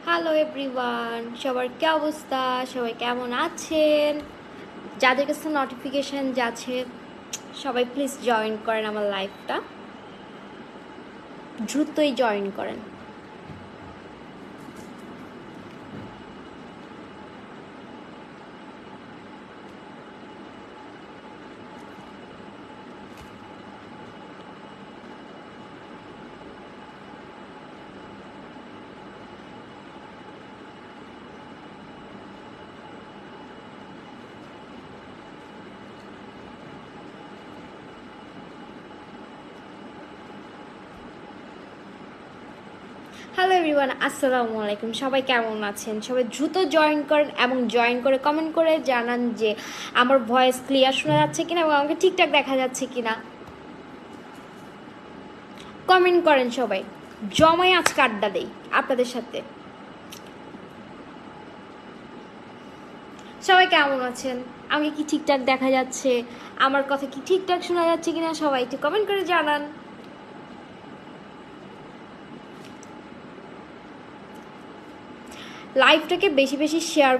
Hello everyone, সবার কি অবস্থা? সবাই কেমন আছেন? যাদের কাছে নোটিফিকেশান যাচ্ছে সবাই প্লিজ জয়েন করেন আমার লাইভটা, দ্রুতই জয়েন করেন। হ্যালো এভরিওয়ান, আসসালামু আলাইকুম। সবাই কেমন আছেন? সবাই দ্রুত জয়েন করেন এবং জয়েন করে কমেন্ট করে জানান যে আমার ভয়েস ক্লিয়ার শোনা যাচ্ছে কিনা এবং আমাকে ঠিকঠাক দেখা যাচ্ছে কিনা। কমেন্ট করেন সবাই, জমাই আজকে আড্ডা দেই আপনাদের সাথে। সবাই কেমন আছেন? আমাকে কি ঠিকঠাক দেখা যাচ্ছে? আমার কথা কি ঠিকঠাক শোনা যাচ্ছে কিনা সবাই একটু কমেন্ট করে জানান। লাইভটাকে বেশি বেশি শেয়ার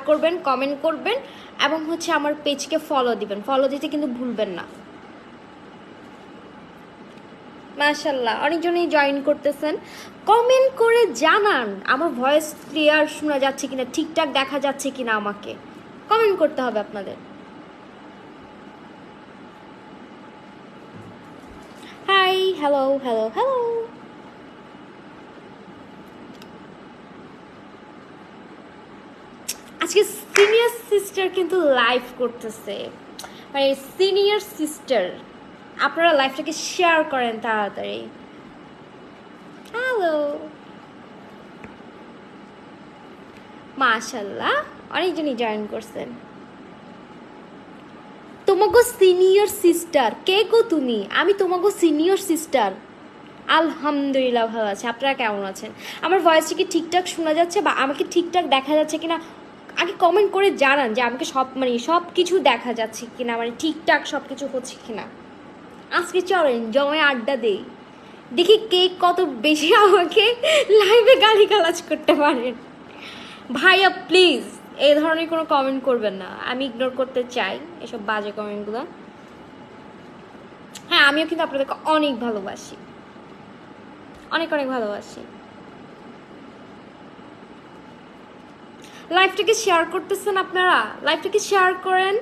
করবেন, কমেন্ট করবেন এবং হচ্ছে আমার পেজকে ফলো দিবেন। ফলো দিতে কিন্তু ভুলবেন না। মাশাল্লাহ, অনেকজনই জয়েন করতেছেন। কমেন্ট করে জানান আমার ভয়েস ক্লিয়ার শোনা যাচ্ছে কিনা, ঠিকঠাক দেখা যাচ্ছে কিনা। আমাকে কমেন্ট করতে হবে আপনাদের। Hi, hello hello hello. আজকে সিনিয়র সিস্টার কিন্তু লাইভ করতেছে, মানে সিনিয়র সিস্টার। আপনারা লাইভটাকে শেয়ার করেন তাড়াতাড়ি। হ্যালো, মাশাল্লাহ, অনেকজনই জয়েন করছেন। তোমাকে সিনিয়র সিস্টার কে গো তুমি? আমি তোমাকে সিনিয়র সিস্টার। আলহামদুলিল্লাহ ভালো আছে। আপনারা কেমন আছেন? আমার ভয়েসটা কি ঠিকঠাক শোনা যাচ্ছে বা আমাকে ঠিকঠাক দেখা যাচ্ছে কিনা আগে কমেন্ট করে জানান যে আমাকে সব কিছু দেখা যাচ্ছে কিনা, মানে ঠিকঠাক সব কিছু হচ্ছে কিনা। আজকে চলেন জমায় আড্ডা দেই, দেখি কে কত বেশি আমাকে লাইভে গালিগালাজ করতে পারেন। ভাইয়া প্লিজ এই ধরনের কোনো কমেন্ট করবেন না, আমি ইগনোর করতে চাই এসব বাজে কমেন্টগুলো। হ্যাঁ, আমিও কিন্তু আপনাদেরকে অনেক ভালোবাসি, অনেক অনেক ভালোবাসি। লাইভটাকে শেয়ার করতেছেন আপনারা? লাইভটাকে শেয়ার করেন।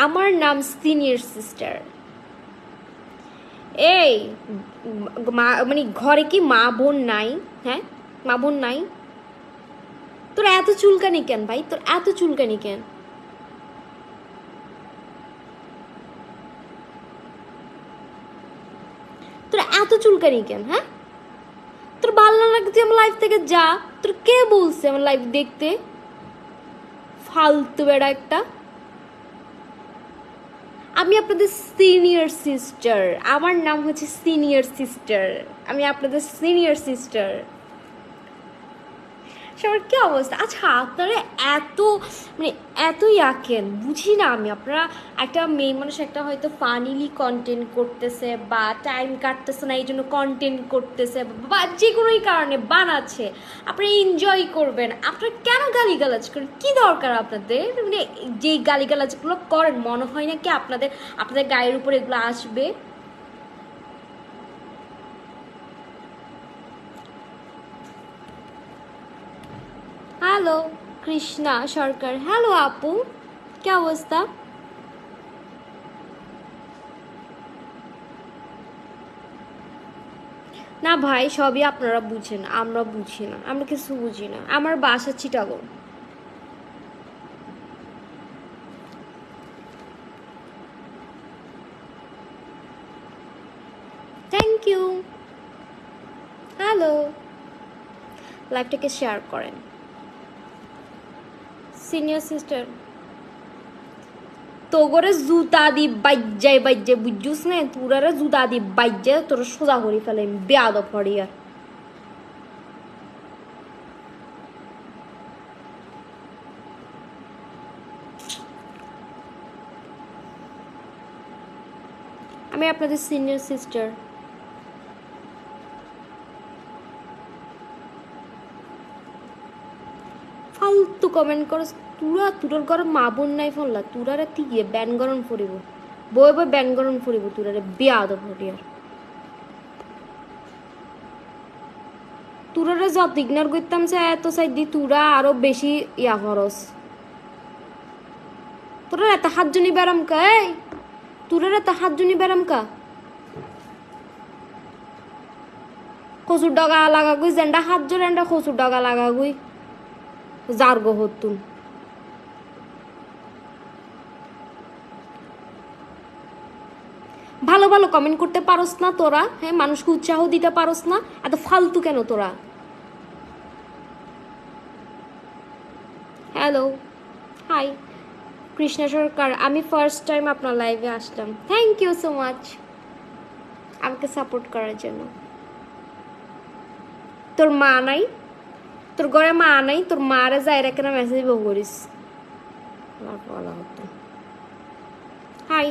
আমার নাম সিনিয়র সিস্টার। এই মানে ঘরে কি মা বোন নাই? হ্যাঁ, মা বোন নাই? তোর এত চুলকানি কেন ভাই? তোর এত চুলকানি কেন? তোর এত চুলকানি কেন? হ্যাঁ, তোর ভালো না লাগে তুই আমার লাইফ থেকে যা। তোর কে বলছে আমার লাইফ দেখতে? ফালতু বেড়া একটা। আমি আপনাদের সিনিয়র সিস্টার, আমার নাম হচ্ছে সিনিয়র সিস্টার, আমি আপনাদের সিনিয়র সিস্টার। সবার কি অবস্থা? আচ্ছা, আপনারা এত মানে এতই আঁকেন বুঝি না আমি। আপনারা একটা মেয়ে মানুষ একটা হয়তো ফানিলি কন্টেন্ট করতেছে বা টাইম কাটতেছে না, এই জন্য কন্টেন্ট করতেছে বা যে কোনোই কারণে বানাচ্ছে, আপনারা এনজয় করবেন। আপনারা কেন গালিগালাজ করেন? কি দরকার আপনাদের? মানে যেই গালিগালাজগুলো করেন মনে হয় না কি আপনাদের আপনাদের গায়ের উপর এগুলো আসবে? হ্যালো কৃষ্ণা সরকার, হ্যালো আপু, কি অবস্থা? না ভাই, সবই আপনারা বুঝেন, আমরা বুঝি না, আমরা কিছু বুঝি না। আমার বাসা চিটাগং। Thank you. হ্যালো, লাইভটাকে শেয়ার করেন। সিনিয়র সিস্টার তোগরে জুতা দি বাইজাই বাইজাই বুঝুস না, তোরারে জুতা দি বাইজাই তোর সোজা করি ফেলে বেয়াদব হরিয়ার। আমি আপনাদের সিনিয়র সিস্টার। ফালতু কমেন্ট করস তুরার ঘরে মা বোন নাই ফোনলা, তুরারে তিয়ে ব্যান গরম ফুরিব, বই বই ব্যান গরম ফুরিব, তুরারে বেয়াদব হরিয়ার। তুরারে যত ইগনোর করতাম সে এত সাইড দি তুরা আরো বেশি ইয়া খরচ। তোরা এত হাতজনি বেরাম কা, এই তোরা এত হাতজনি বেরাম কা? খসুর ডগা লাগা গুই জেন্ডা হাতজন এন্ডা খসুর ডগা লাগা গুই জার্গো হতুন। ভালো ভালো কমেন্ট করতে পারস না তোরা? হ্যাঁ, মানুষকে উৎসাহ দিতে পারস না? এত ফালতু কেন তোরা? হ্যালো, হাই কৃষ্ণা সরকার, আমি ফার্স্ট টাইম আপনার লাইভে আসলাম। থ্যাংক ইউ সো মাচ আমাকে সাপোর্ট করার জন্য। তোর মা নাই? তোর ঘরে মা নাই? তোর মারে যাই রেখে না মেসেজ বউ করিস। বলা হতো। হাই,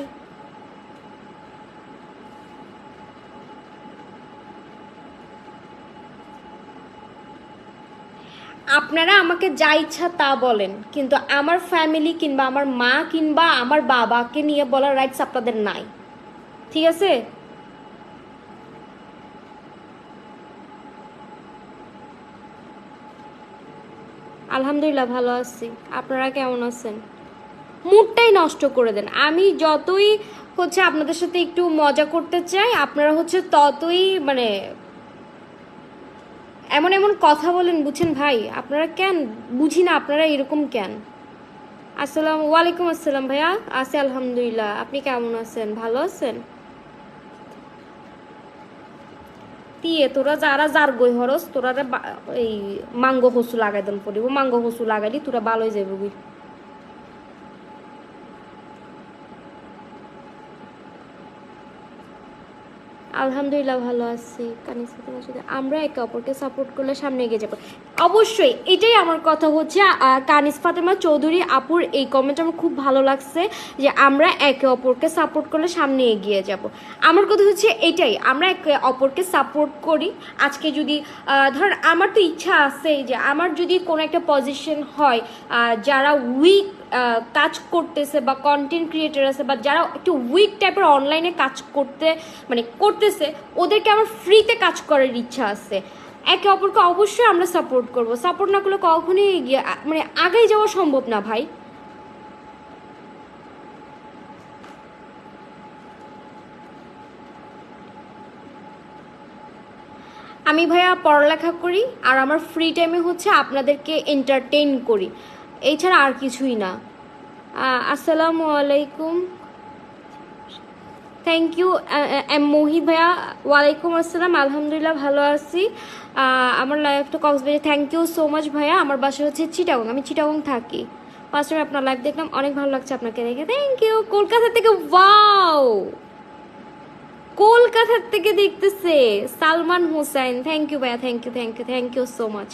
আপনারা আমাকে যা ইচ্ছা তা বলেন, কিন্তু আমার ফ্যামিলি কিংবা আমার মা কিংবা আমার বাবাকে নিয়ে বলার রাইটস আপনাদের নাই, ঠিক আছে? আলহামদুলিল্লাহ ভালো আছি, আপনারা কেমন আছেন? মুডটাই নষ্ট করে দেন। আমি যতই হচ্ছে আপনাদের সাথে একটু মজা করতে চাই, আপনারা হচ্ছে ততই মানে এমন এমন কথা বলেন, বুঝছেন ভাই? আপনারা কেন বুঝি না, আপনারা এরকম কেন? ওয়ালাইকুম আসসালাম ভাইয়া, আছি আলহামদুলিল্লাহ। আপনি কেমন আছেন? ভালো আছেন? তিয়ে তোরা যারা যার গই হরস তোরা এই মাঙ্গো কচু লাগাই দেন পড়িব, মাঙ্গো কচু লাগাইলি তোরা ভালোই যাইব বুঝি। আলহামদুলিল্লাহ ভালো আছি। আমরা একে অপরকে সাপোর্ট করলে সামনে এগিয়ে যাবো। অবশ্যই এটাই আমার কথা হচ্ছে। কানিস ফাতেমা চৌধুরী আপুর এই কমেন্ট আমার খুব ভালো লাগছে, যে আমরা একে অপরকে সাপোর্ট করলে সামনে এগিয়ে যাব। আমার কথা হচ্ছে এটাই, আমরা একে অপরকে সাপোর্ট করি। আজকে যদি ধর আমার তো ইচ্ছা আছে যে আমার যদি কোনো একটা পজিশন হয়, যারা উইক কাজ করতেছে বা কন্টেন্ট ক্রিয়েটার আছে বা যারা একটু উইক টাইপের অনলাইনে কাজ করতেছে, ওদেরকে আমার ফ্রিতে কাজ করার ইচ্ছা আছে। একে অপরকে অবশ্যই আমরা সাপোর্ট করব। সাপোর্ট না করলে কখনোই এগিয়ে আগেই যাওয়া সম্ভব না ভাই। আমি ভাইয়া পড়ালেখা করি আর আমার ফ্রি টাইমে হচ্ছে আপনাদেরকে এন্টারটেইন করি, এছাড়া আর কিছুই না। আসসালামু আলাইকুম, থ্যাংক ইউ মোহিত ভাইয়া। ওয়ালাইকুম আসসালাম, আলহামদুলিল্লাহ ভালো আছি। আমার লাইফটা Cox's Bazar. Thank you so much ভাইয়া। আমার বাসা হচ্ছে চিটাগং, আমি চিটাগং থাকি। ফার্স্ট টাইম আপনার লাইভ দেখলাম, অনেক ভালো লাগছে আপনাকে দেখে। Thank you. কলকাতা থেকে, ওয়াও, কলকাতার থেকে দেখতেছে সালমান হোসেন। থ্যাংক ইউ ভাইয়া, thank you thank you thank you so much.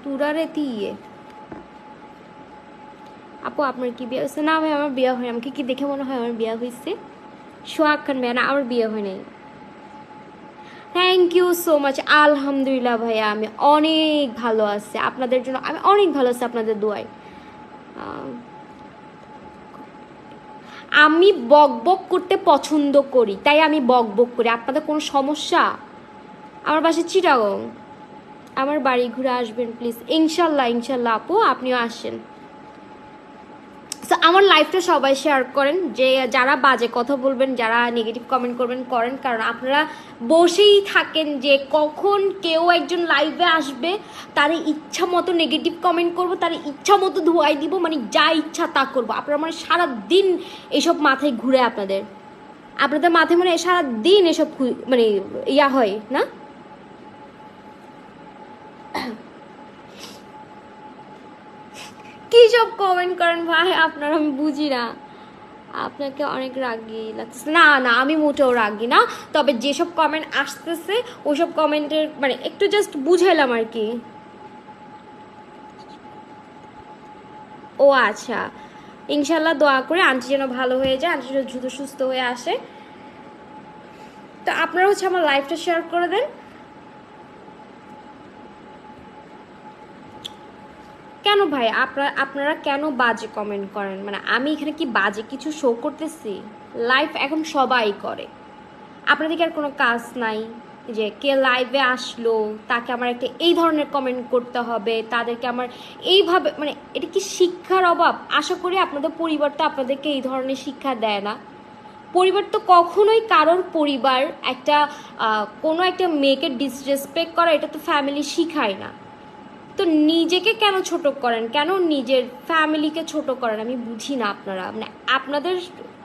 তুরারে দিয়ে আপু আপনার কি বিয়ে হয়েছে? না ভাই আমার বিয়ে হয়। আমাকে কি দেখে মনে হয় আমার বিয়ে হয়েছে? সোহাগ খান ভাইয়া, না আমার বিয়ে হয় নাই। Thank you so much. আলহামদুলিল্লাহ ভাইয়া আমি অনেক ভালো আছি, আপনাদের জন্য আমি অনেক ভালো আছি, আপনাদের দোয়ায়। আমি বক বক করতে পছন্দ করি, তাই আমি বক বক করি। আপনাদের কোনো সমস্যা? আমার বাসা চিটাগং, আমার বাড়ি ঘুরে আসবেন প্লিজ। ইনশাল্লাহ ইনশাল্লাহ আপু, আপনিও আসেন। সো আমার লাইফটা সবাই শেয়ার করেন, যে যারা বাজে কথা বলবেন, যারা নেগেটিভ কমেন্ট করবেন করেন, কারণ আপনারা বসেই থাকেন যে কখন কেউ একজন লাইভে আসবে, তার ইচ্ছা মতো নেগেটিভ কমেন্ট করবো, তার ইচ্ছা মতো ধোয়াই দিব, মানে যা ইচ্ছা তা করবো। আপনারা মানে সারাদিন এসব মাথায় ঘুরে, আপনাদের মাথায় মানে সারাদিন এসব মানে ইয়া হয় না। কি সব কমেন্ট করেন ভাই আপনারা, আমি বুঝি না। আপনাকে অনেক রাগি লাগতেছে? না না, আমি মোটেও রাগি না, তবে যেসব কমেন্ট আসতেছে ওইসব কমেন্টের মানে একটু জাস্ট বুঝাইলাম আর কি। ও আচ্ছা, ইনশাল্লাহ দোয়া করে আন্টি যেন ভালো হয়ে যায়, আন্টি যেন দ্রুত সুস্থ হয়ে আসে। তো আপনারা হচ্ছে আমার লাইফটা শেয়ার করে দেন। কেন ভাই আপনারা কেন বাজে কমেন্ট করেন? মানে আমি এখানে কি বাজে কিছু শো করতেছি? লাইভ এখন সবাই করে, আপনাদের কি আর কোনো কাজ নাই যে কে লাইভে আসলো তাকে আমার একটা এই ধরনের কমেন্ট করতে হবে, তাদেরকে আমার এইভাবে, মানে এটা কি শিক্ষার অভাব? আশা করি আপনাদের পরিবার তো আপনাদেরকে এই ধরনের শিক্ষা দেয় না। পরিবার তো কখনোই কারোর পরিবার একটা কোনো একটা মেয়েকে ডিসরেসপেক্ট করা, এটা তো ফ্যামিলি শিখায় না। তো নিজেকে কেন ছোট করেন, কেন নিজের ফ্যামিলিকে ছোট করেন? আমি বুঝি না। আপনারা মানে আপনাদের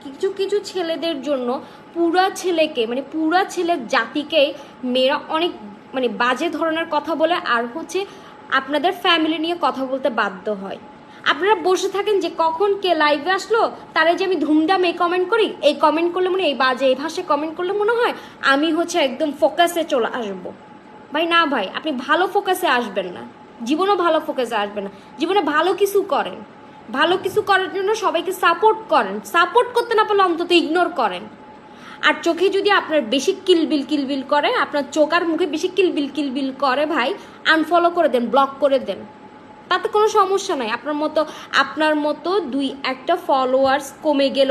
কিছু কিছু ছেলেদের জন্য পুরা ছেলেকে, মানে পুরা ছেলের জাতিকেই মেয়েরা অনেক মানে বাজে ধরনের কথা বলে, আর হচ্ছে আপনাদের ফ্যামিলি নিয়ে কথা বলতে বাধ্য হয়। আপনারা বসে থাকেন যে কখন কে লাইভে আসলো, তারে যে আমি ধুমধাম এই কমেন্ট করি, এই কমেন্ট করলে মনে হয় এই বাজে এই ভাষায় কমেন্ট করলে মনে হয় আমি হচ্ছে একদম ফোকাসে চলে আসবো। ভাই না ভাই, আপনি ভালো ফোকাসে আসবেন না, জীবনও ভালো ফোকাসে আসবে না। জীবনে ভালো কিছু করেন, ভালো কিছু করার জন্য সবাইকে সাপোর্ট করেন, সাপোর্ট করতে না পারলে অন্তত ইগনোর করেন। আর চোখে যদি আপনার বেশি কিলবিল করে, আপনার চোখ আর মুখে বেশি কিলবিল করে ভাই, আনফলো করে দেন, ব্লক করে দেন, তাতে কোনো সমস্যা নাই। আপনার মতো দুই একটা ফলোয়ার্স কমে গেল,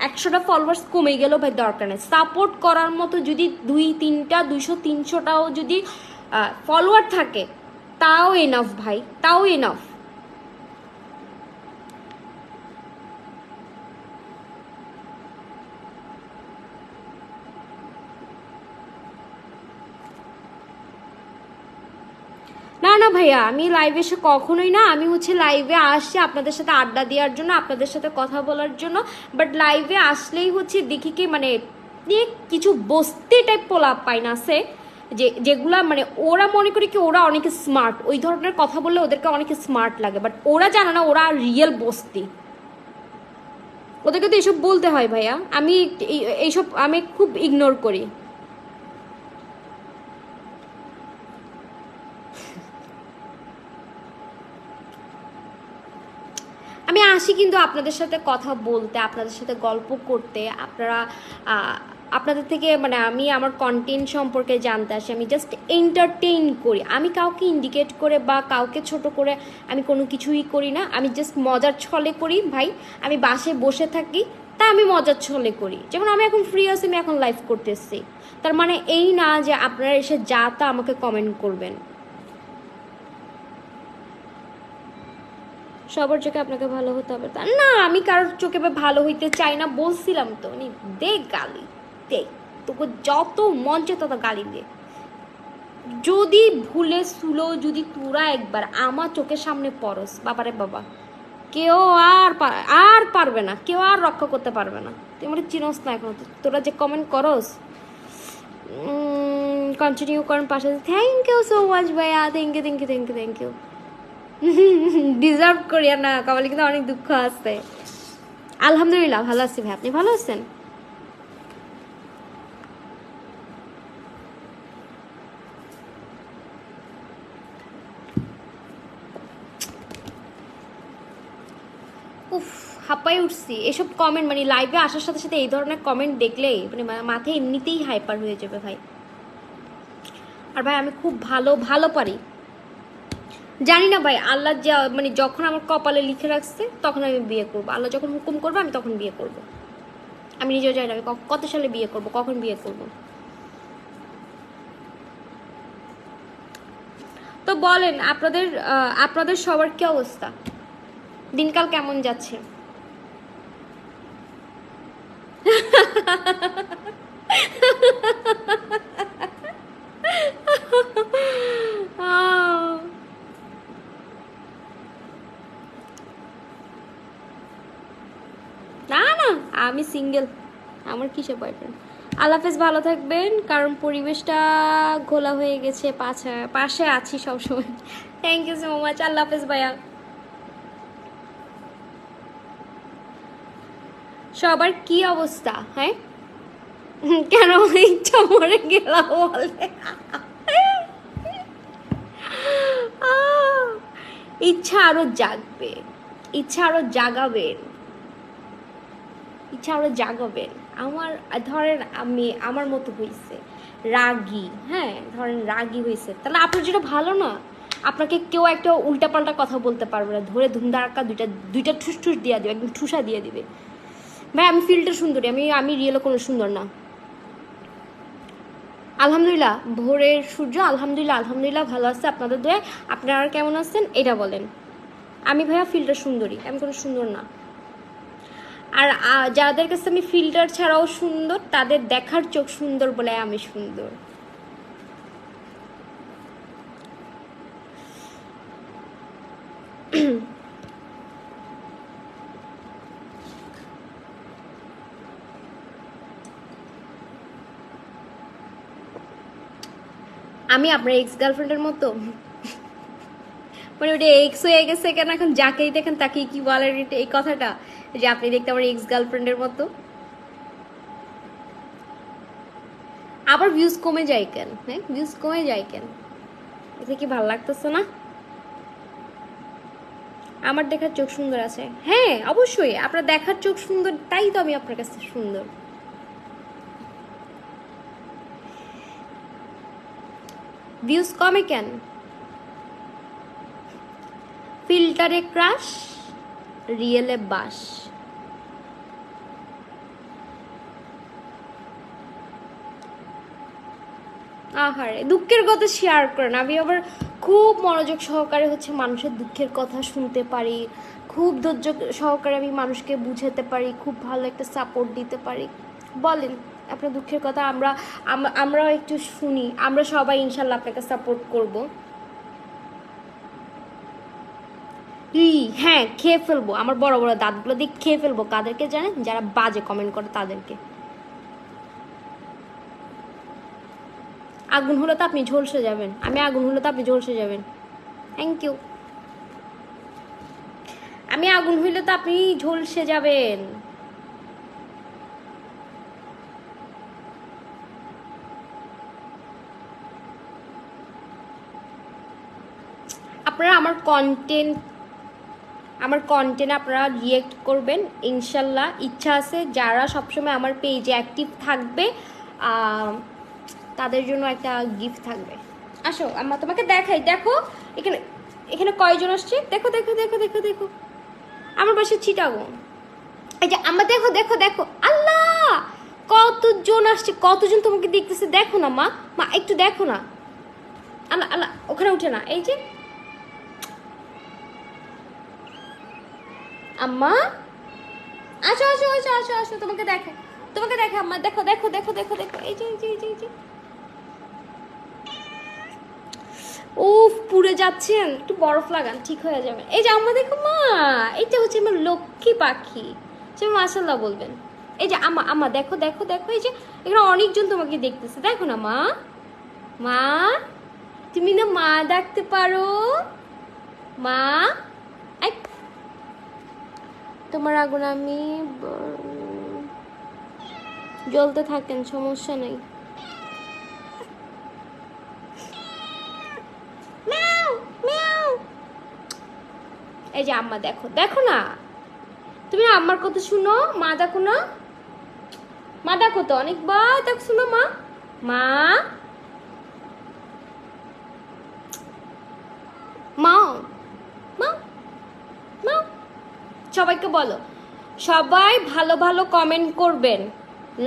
100টা ফলোয়ার্স কমে গেল ভাই, দরকার নেই। সাপোর্ট করার মতো যদি 2-3টা 200-300টাও যদি ফলোয়ার থাকে, তাও এনাফ ভাই, তাও এনাফ। না না ভাইয়া, আমি লাইভে এসে কখনোই না, আমি হচ্ছে লাইভে আসছি আপনাদের সাথে আড্ডা দেওয়ার জন্য, আপনাদের সাথে কথা বলার জন্য। বাট লাইভে আসলেই হচ্ছে দেখি কি মানে কিছু বস্তি টাইপ পোলা পাই না সে, যেগুলা মানে ওরা মনে করি কি ওরা অনেক স্মার্ট, ওই ধরনের কথা বললে ওদেরকে অনেক স্মার্ট লাগে, বাট ওরা জানে না ওরা রিয়েল বস্তি। ওদেরকে তো এইসব বলতে হয় ভাইয়া, আমি এইসব আমি খুব ইগনোর করি। আমি আসি কিন্তু আপনাদের সাথে কথা বলতে, আপনাদের সাথে গল্প করতে, আপনাদের থেকে মানে আমি আমার কন্টেন্ট সম্পর্কে জানতে আসি, আমি জাস্ট এন্টারটেইন করি। আমি কাউকে ইন্ডিকেট করে বা কাউকে ছোট করে আমি কোনো কিছুই করি না, আমি জাস্ট মজার ছলে করি ভাই। আমি বাসায় বসে থাকি, তা আমি মজার ছলে করি। যেমন আমি এখন ফ্রি আছি, আমি এখন লাইভ করতেছি, তার মানে এই না যে আপনারা এসে যা তা আমাকে কমেন্ট করবেন। সবার চোখে আপনাকে ভালো হতে হবে তা না, আমি কারোর চোখে ভালো হইতে চাই না, বলছিলাম তো। দে গালি দে, তোকে যত মন চায় তত গালি দে। যদি ভুলে সুলো যদি তোরা একবার আমার চোখের সামনে পড়স, বাবারে বাবা, কেউ আর পারবে না, কেউ আর রক্ষা করতে পারবে না। তুই আমার চিনস না এখন, তোরা যে কমেন্ট করস কন্টিনিউ করেন পাশে। থ্যাংক ইউ সো মাচ ভাইয়া, thank you thank you thank you thank you. Deserve করি না, কপালে কিন্তু অনেক দুঃখ আছে। আলহামদুলিল্লাহ ভালো আছি ভাই, আপনি ভালো আছেন? উফ, হাঁপাই উঠছি এসব কমেন্ট, মানে লাইভে আসার সাথে সাথে এই ধরনের কমেন্ট দেখলেই মানে মাথায় এমনিতেই হাইপার হয়ে যাবে ভাই। আর ভাই আমি খুব ভালো পারি, জানি না ভাই, আল্লাহ যা মানে যখন আমার কপালে লিখে রাখছে তখন আমি বিয়ে করবো। আল্লাহ যখন হুকুম করবে আমি তখন বিয়ে করব। আমি নিজেও জানি না আমি কত সালে বিয়ে করব, কখন বিয়ে করব। তো বলেন আপনাদের সবার কি অবস্থা, দিনকাল কেমন যাচ্ছে? না না, আমি সিঙ্গেল, আমার কিসে বয়ফ্রেন্ড। আল্লাহ হাফেজ, ভালো থাকবেন, কারণ পরিবেশটা ঘোলা হয়ে গেছে, পাশে আছি সবসময়। থ্যাংক ইউ সো মাচ, আল্লাহ হাফেজ ভাইয়া। সবার কি অবস্থা? হ্যাঁ, কেন ইচ্ছা মরে গেল বলে? ইচ্ছা আরো জাগবে, ইচ্ছা আরো জাগাবেন, ইচ্ছা আরো জাগাবেন। আমার ধরেন আমি আমার মতো হয়েছে রাগী, হ্যাঁ ধরেন রাগী হয়েছে, তাহলে আপনার যেটা ভালো না, আপনাকে কেউ একটা উল্টাপাল্টা কথা বলতে পারবে না, ধরে ধুমধারাক্কা দুইটা ঠুস ঠুস দিয়ে দিবে, একদম ঠুসা দিয়ে দিবে। ভাই আমি ফিল্টার সুন্দরী, আমি রিয়েলও কোনো সুন্দর না। আলহামদুলিল্লাহ, ভোরের সূর্য আলহামদুলিল্লাহ, আলহামদুলিল্লাহ ভালো আছে আপনাদের দয়ায়। আপনারা কেমন আছেন এটা বলেন। আমি ভাইয়া ফিল্টার সুন্দরী, আমি কোনো সুন্দর না। আর যাদের কাছে আমি ফিল্টার ছাড়াও সুন্দর, তাদের দেখার চোখ সুন্দর বলে আমি সুন্দর। আমি আপনার এক্স গার্লফ্রেন্ডের মতো, মানে ওটা এক্স হয়ে গেছে কেন, এখন যাকেই দেখেন তাকে কি বলেন এই কথাটা, যে আপনি দেখতে আমার এক্স গার্লফ্রেন্ডের মতো। আবার ভিউজ কমে যায় কেন? হ্যাঁ, ভিউজ কমে যায় কেন? এতে কি ভালো লাগতেছে না? আমার দেখার চোখ সুন্দর আছে, হ্যাঁ অবশ্যই আপনার দেখার চোখ সুন্দর, তাই তো আমি আপনার কাছে সুন্দর। ভিউজ কমে কেন? ফিল্টারে ক্রাশ, রিয়েলে বাস। আহারে, দুঃখের কথা শেয়ার করেন। আমি আবার খুব মনোযোগ সহকারে হচ্ছে মানুষের দুঃখের কথা শুনতে পারি, খুব ধৈর্য সহকারে আমি মানুষকে বুঝাতে পারি, খুব ভালো একটা সাপোর্ট দিতে পারি। বলেন আপনার দুঃখের কথা, আমরাও একটু শুনি, আমরা সবাই ইনশাল্লাহ আপনাকে সাপোর্ট করব। হ্যাঁ, খেয়ে ফেলবো, আমার বড় বড় দাঁতগুলো দিয়ে খেয়ে ফেলবো। কাদেরকে জানেন? যারা বাজে কমেন্ট করে তাদেরকে। আগুন হলে তো আপনি ঝলসে যাবেন, আমি আগুন হলে তো আপনি ঝলসে যাবেন। Thank you. আমি আগুন হইলে তো আপনি ঝলসে যাবেন। আপনারা আমার কন্টেন্ট আপনারা রিয়েক্ট করবেন ইনশাল্লাহ। ইচ্ছা আছে যারা সবসময় আমার পেজে অ্যাক্টিভ থাকবে তাদের জন্য একটা গিফট থাকবে। আসো আম্মা তোমাকে দেখাই, দেখো এখানে এখানে কয়জন আসছে, দেখো দেখো দেখো দেখো দেখো, আমার পাশে চিটাগো। এই যে আম্মা দেখো দেখো দেখো, আল্লাহ কতজন আসছে, কতজন তোমাকে দেখতেছে, দেখো না মা, মা একটু দেখো না। আল্লাহ আল্লাহ, ওখানে উঠে না। এই যে আম্মা, আসো আসো আসো আসো আসো, তোমাকে দেখে, তোমাকে দেখে আম্মা, দেখো দেখো দেখো দেখো দেখো, এই যে এই যে এই যে এই যে, উফ পুড়ে যাচ্ছেন, একটু বরফ লাগান ঠিক হয়ে যাবে। এই যে আম্মা দেখো, মা এইটা হচ্ছে আমার লক্ষ্মী পাখি, সে মাশাআল্লাহ বলবেন। এই যে আম্মা আম্মা দেখো দেখো দেখো, এই যে এখানে অনেকজন তোমাকে দেখতেছে, দেখো না মা, মা তুমি না মা ডাকতে পারো, মা। তোমার আগুন আমি জ্বলতে থাকেন, সমস্যা নেই। এই যে আম্মা দেখো দেখো না, তুমি আম্মার কথা শুনো, মা দেখো না, মা দেখো তো অনেকবার দেখো, শুনো মা, মা মা মা মা। সবাইকে বলো, সবাই ভালো ভালো কমেন্ট করবেন,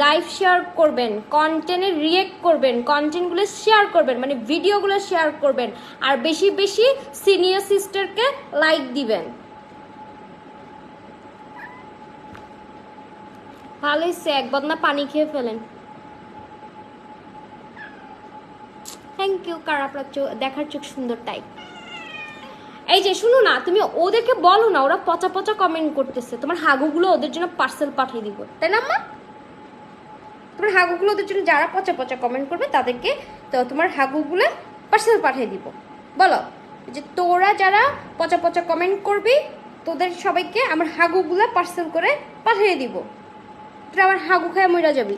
লাইভ শেয়ার করবেন, কন্টেন্টে রিয়েক্ট করবেন, কন্টেন্টগুলো শেয়ার করবেন, মানে ভিডিওগুলো শেয়ার করবেন, আর বেশি বেশি সিনিয়র সিস্টারকে লাইক দিবেন। ভালোই সে এক বদনা পানি খেয়ে ফেলেন। থ্যাংক ইউ, কার আপনার দেখার চোখ সুন্দর তাই। এই যে শুনো না, তুমি ওদেরকে বলো না, ওরা পচা পচা কমেন্ট করতেছে, তোমার হাগুগুলো ওদের জন্য পার্সেল পাঠিয়ে দিব, তাই না আম্মা? তোমার হাগুগুলো ওদের জন্য, যারা পচা পচা কমেন্ট করবে তাদেরকে তো তোমার হাগুগুলো পার্সেল পাঠিয়ে দিব। বলো যে তোরা যারা পচা পচা কমেন্ট করবি তোদের সবাইকে আমার হাগুগুলো পার্সেল করে পাঠিয়ে দিব, তোরা আমার হাগু খায় মইরা যাবি।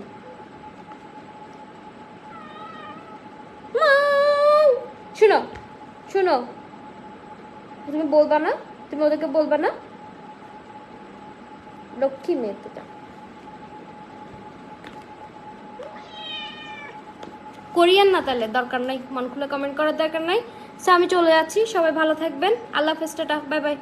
শুনো শুনো, তুমি বলবা না, তুমি ওদেরকে বলবা না, লক্ষ্মী মেয়ে তো। করিয়েন না তাহলে, দরকার নাই, মন খুলে কমেন্ট করার দরকার নাই। সো আমি চলে যাচ্ছি, সবাই ভালো থাকবেন, আল্লাহ হাফেজ, টাটা, বাই বাই।